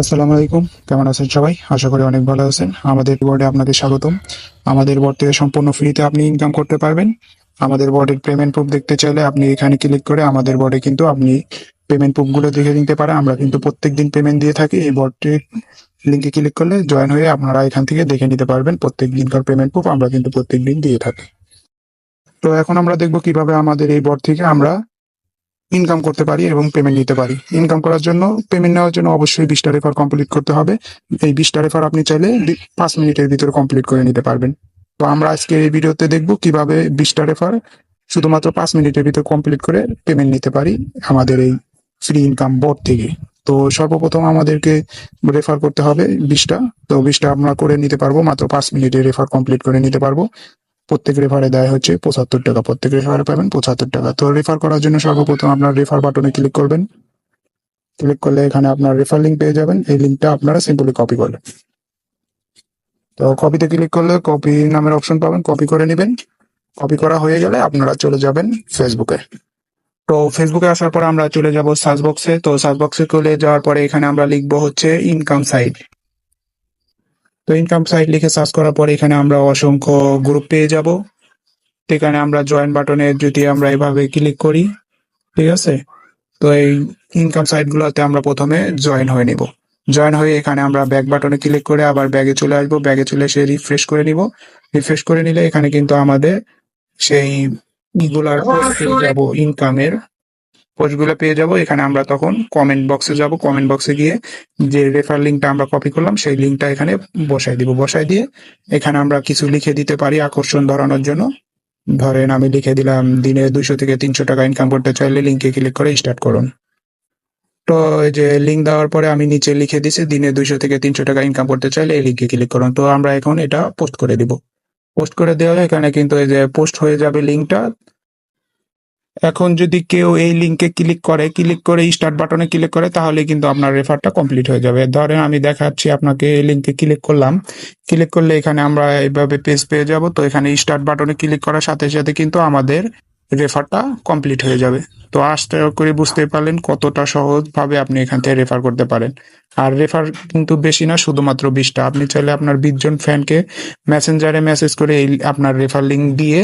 আসসালামু আলাইকুম, কেমন আছেন সবাই? আশা করি অনেক ভালো আছেন। আমাদের বোর্ডে আপনাকে স্বাগতম। আমাদের বোর্ড থেকে সম্পূর্ণ ফ্রিতে আপনি ইনকাম করতে পারবেন। আমাদের বোর্ডের পেমেন্ট প্রুফ দেখতে চাইলে আপনি এখানে ক্লিক করে আমাদের বোর্ডে কিন্তু আপনি পেমেন্ট প্রুফগুলো দেখে নিতে পারেন। আমরা কিন্তু প্রত্যেকদিন পেমেন্ট দিয়ে থাকি। এই বোর্ডটির লিঙ্কে ক্লিক করলে জয়েন হয়ে আপনারা এখান থেকে দেখে নিতে পারবেন প্রত্যেক দিনকার পেমেন্ট প্রুফ আমরা কিন্তু প্রত্যেকদিন দিয়ে থাকি। তো এখন আমরা দেখবো কিভাবে আমাদের এই বোর্ড থেকে আমরা ইনকাম করতে পারি এবং পেমেন্ট নিতে পারি। ইনকাম করার জন্য, পেমেন্ট নেওয়ার জন্য অবশ্যই 20টা রেফার কমপ্লিট করতে হবে। এই 20টা রেফার আপনি চাইলে 5 মিনিটের ভিতরে কমপ্লিট করে নিতে পারবেন। তো আমরা আজকে এই ভিডিওতে দেখবো কিভাবে 20টা রেফার শুধুমাত্র 5 মিনিটের ভিতরে কমপ্লিট করে পেমেন্ট নিতে পারি আমাদের এই ফ্রি ইনকাম বোর্ড থেকে। তো সর্বপ্রথম আমাদেরকে রেফার করতে হবে 20টা। তো 20টা আমরা করে নিতে পারবো, মাত্র 5 মিনিটে রেফার কমপ্লিট করে নিতে পারবো। প্রত্যেক রেফারে দেয় হচ্ছে 75 টাকা, প্রত্যেক রেফারে পাবেন 75 টাকা। তো রেফার করার জন্য সর্বপ্রথম আপনার রেফার বাটনে ক্লিক করবেন। ক্লিক করলে এখানে আপনার রেফার লিঙ্ক পেয়ে যাবেন। এই লিঙ্কটা আপনারা সিম্পলি কপি করবেন। তো কপিতে ক্লিক করলে কপি নামের অপশন পাবেন, কপি করে নেবেন। কপি করা হয়ে গেলে আপনারা চলে যাবেন ফেসবুকে। তো ফেসবুকে আসার পর আমরা চলে যাব সার্চ বক্সে। তো সার্চ বক্সে চলে যাওয়ার পরে এখানে আমরা লিখবো হচ্ছে ইনকাম সাইট। তো ইনকাম সাইট লিখে সার্চ করার পরে এখানে আমরা অসংখ্য গ্রুপ পেয়ে যাব। এখানে আমরা জয়েন বাটনে যদি আমরা এভাবে ক্লিক করি, ঠিক আছে। তো এই ইনকাম সাইট গুলোতে আমরা প্রথমে জয়েন হয়ে নিব। জয়েন হয়ে এখানে আমরা ব্যাক বাটনে ক্লিক করে আবার ব্যাগে চলে আসবো। ব্যাগে চলে এসে রিফ্রেশ করে নিব। রিফ্রেশ করে নিলে এখানে কিন্তু আমাদের সেই ইগুলার পোস্ট পেয়ে যাবো, ইনকামের পোস্টগুলো পেয়ে যাব। এখানে আমরা তখন কমেন্ট বক্সে যাব। কমেন্ট বক্সে গিয়ে যে রেফার লিঙ্কটা আমরা কপি করলাম সেই লিঙ্কটা এখানে বসাই দিব। বসাই দিয়ে এখানে আমরা কিছু লিখে দিতে পারি আকর্ষণ ধরানোর জন্য। ধরেন আমি লিখে দিলাম, দিনে 200 থেকে 300 টাকা ইনকাম করতে চাইলে লিঙ্কে ক্লিক করে স্টার্ট করুন। তো এই যে লিঙ্ক দেওয়ার পরে আমি নিচে লিখে দিছি, দিনে 200 থেকে 300 টাকা ইনকাম করতে চাইলে এই লিঙ্কে ক্লিক করুন। তো আমরা এখন এটা পোস্ট করে দিব। পোস্ট করে দেওয়া এখানে কিন্তু এই যে পোস্ট হয়ে যাবে লিঙ্কটা। এখন যদি কেউ এই লিঙ্কে ক্লিক করে স্টার্ট বাটনে ক্লিক করে তাহলে কিন্তু আপনার রেফারটা কমপ্লিট হয়ে যাবে। ধরেন আমি দেখাচ্ছি আপনাকে, এই লিঙ্কে ক্লিক করলাম। ক্লিক করলে এখানে আমরা এইভাবে পেজ পেয়ে যাব। তো এখানে স্টার্ট বাটনে ক্লিক করার সাথে সাথে কিন্তু আমাদের রেফারটা কমপ্লিট হয়ে যাবে। তো আশা করি বুঝতে পারলেন কতটা সহজভাবে আপনি এখান থেকে রেফার করতে পারেন। আর রেফার কিন্তু বেশি না, শুধুমাত্র 20টা। আপনি চাইলে আপনার 20 জন ফ্যানকে মেসেঞ্জারে মেসেজ করে এই আপনার রেফার লিঙ্ক দিয়ে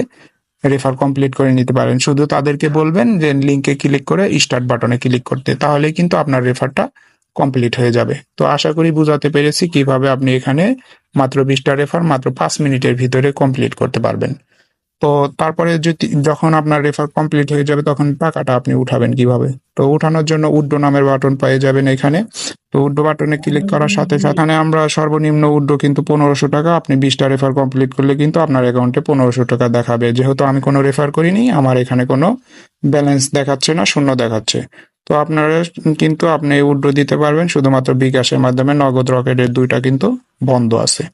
রেফার কমপ্লিট করে নিতে পারেন। শুধু তাদেরকে বলবেন যে লিঙ্কে ক্লিক করে স্টার্ট বাটনে ক্লিক করতে, তাহলে কিন্তু আপনার রেফারটা কমপ্লিট হয়ে যাবে। তো আশা করি বুঝাতে পেরেছি কিভাবে আপনি এখানে মাত্র 20টা রেফার মাত্র 5 মিনিটের ভিতরে কমপ্লিট করতে পারবেন। তো তারপরে যদি যখন আপনার রেফার কমপ্লিট হয়ে যাবে তখন টাকাটা আপনি উঠাবেন কিভাবে? তো উঠানোর জন্য উড্ডো নামের বাটন পেয়ে যাবেন এখানে। তো উড্ডো বাটনে ক্লিক করার সাথে সাথে এখানে আমরা সর্বনিম্ন উড্ডো কিন্তু 1500 টাকা। আপনি 20টা রেফার কমপ্লিট করলে কিন্তু আপনার অ্যাকাউন্টে 1500 টাকা দেখাবে। যেহেতু আমি কোনো রেফার করিনি, আমার এখানে কোনো ব্যালেন্স দেখাচ্ছে না, শূন্য দেখাচ্ছে। তো আপনারা কিন্তু আপনি উড্ডো দিতে পারবেন শুধুমাত্র বিকাশের মাধ্যমে। নগদ রকেটের দুইটা কিন্তু বন্ধ আছে।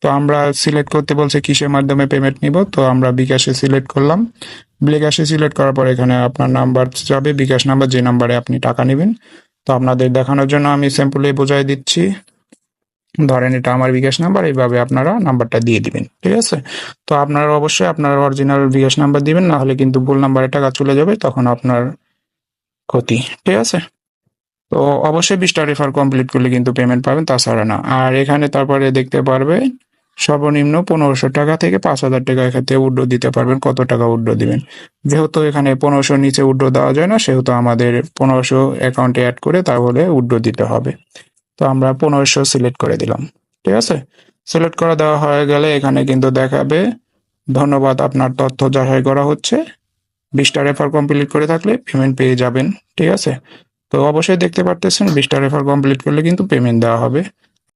তো আমরা সিলেক্ট করতে বলছে কিসের মাধ্যমে পেমেন্ট নিব। তো আমরা বিকাশে সিলেক্ট করলাম। বিকাশে সিলেক্ট করার পর এখানে আপনার নাম্বার যাবে, বিকাশ নাম্বার, যে নাম্বারে আপনি টাকা নেবেন। তো আপনাদের দেখানোর জন্য আমি সিম্পলি বোঝাই দিচ্ছি। ধরেন এটা আমার বিকাশ নাম্বার, এইভাবে আপনারা নাম্বারটা দিয়ে দিবেন, ঠিক আছে। তো আপনারা অবশ্যই আপনার অরিজিনাল বিকাশ নাম্বার দিবেন, না হলে কিন্তু ভুল নাম্বারে টাকা চলে যাবে, তখন আপনার ক্ষতি, ঠিক আছে। তো অবশ্যই 20টা রেফার কমপ্লিট করলে কিন্তু পেমেন্ট পাবেন, তাছাড়া না। আর এখানে তারপরে দেখতে পারবে সর্বনিম্ন 1500 টাকা থেকে 5000 টাকা এক্ষেত্রে উড্ডো দিতে পারবেন। কত টাকা উড্ডো দিবেন? যেহেতু এখানে 1500 নিচে উড্ডো দেওয়া যায় না, সেহেতু আমাদের 1500 অ্যাকাউন্টে অ্যাড করে তাহলে উড্ডো দিতে হবে। তো আমরা 1500 সিলেক্ট করে দিলাম, ঠিক আছে। সিলেক্ট করা দেওয়া হয়ে গেলে এখানে কিন্তু দেখাবে ধন্যবাদ, আপনার তথ্য যাচাই করা হচ্ছে। 20টা রেফার কমপ্লিট করে থাকলে পেমেন্ট পেয়ে যাবেন, ঠিক আছে। তো অবশ্যই দেখতে পারতেছেন 20টা রেফার কমপ্লিট করলে কিন্তু পেমেন্ট দেওয়া হবে।